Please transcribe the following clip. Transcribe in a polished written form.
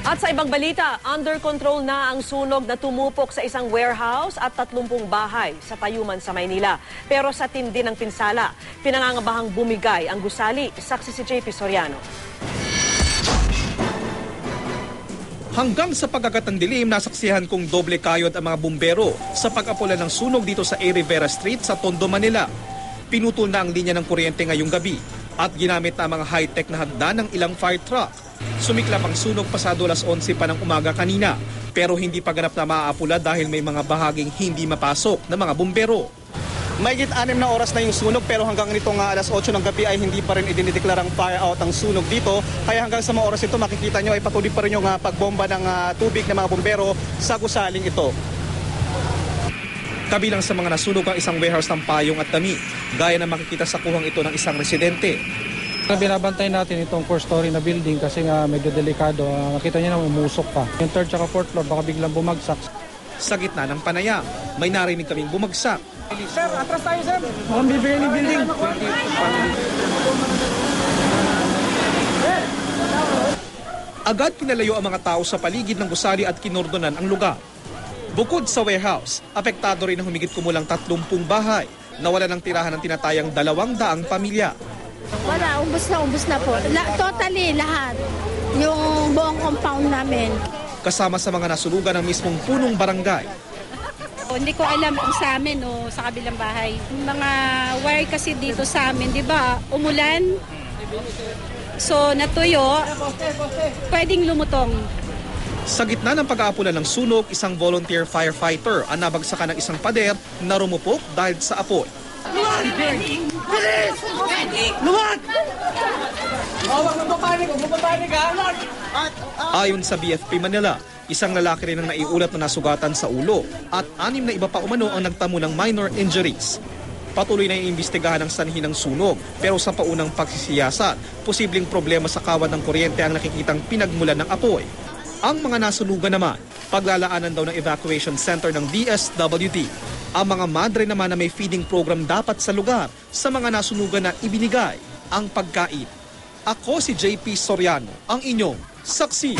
At sa ibang balita, under control na ang sunog na tumupok sa isang warehouse at 30 bahay sa Tayuman sa Maynila. Pero sa tindi ng pinsala, pinangangabahang bumigay ang gusali. Saksi si JP Soriano. Hanggang sa pagkagat ng dilim, nasaksihan kong doble kayod ang mga bumbero sa pag-apula ng sunog dito sa A. Rivera Street sa Tondo, Manila. Pinutol na ang linya ng kuryente ngayong gabi at ginamit na ang mga high-tech na hagdan ng ilang fire truck. Sumiklap ang sunog pasado alas 11 pa ng umaga kanina, pero hindi pa ganap na maaapula dahil may mga bahaging hindi mapasok ng mga bumbero. Mahigit 6 na oras na yung sunog pero hanggang nitong alas 8 ng gabi ay hindi pa rin idinideklarang fire out ang sunog dito. Kaya hanggang sa mga oras ito makikita nyo ay patuloy pa rin yung pagbomba ng tubig ng mga bumbero sa gusaling ito. Kabilang sa mga nasunog ang isang warehouse ng payong at dami, gaya na makikita sa kuhang ito ng isang residente. Binabantay natin itong 4-story na building kasi nga medyo delikado. Nakita niyo na umusok pa. Yung 3rd at 4th floor baka biglang bumagsak. Sa gitna ng panayam, may narinig kaming bumagsak. Sir, atras tayo sir. Mukhang bibigyan ng building. Agad pinalayo ang mga tao sa paligid ng gusali at kinordonan ang lugar. Bukod sa warehouse, apektado rin ang humigit kumulang 30 bahay. Nawala ng tirahan ng tinatayang 200 pamilya. Wala, umbos na po. Totally lahat. Yung buong compound namin. Kasama sa mga nasunugan ng mismong punong barangay. Hindi ko alam kung sa amin o sa kabilang bahay. Mga wire kasi dito sa amin, di ba, umulan. So natuyo, pwedeng lumutong. Sa gitna ng pag-aapula ng sunog, isang volunteer firefighter ang nabagsakan ng isang pader na rumupok dahil sa apoy. Luwag! Bilis! Luwag! Huwag magpapanig ha! Ayon sa BFP Manila, isang lalaki rin ang naiulat na nasugatan sa ulo at 6 na iba pa umano ang nagtamo ng minor injuries. Patuloy na iimbestigahan ang sanhi ng sunog pero sa paunang pagsisiyasat, posibleng problema sa kawad ng kuryente ang nakikitang pinagmulan ng apoy. Ang mga nasunugan naman, paglalaanan daw ng evacuation center ng DSWD. Ang mga madre naman na may feeding program dapat sa lugar sa mga nasunugan na ibinigay ang pagkain. Ako si JP Soriano, ang inyong saksi.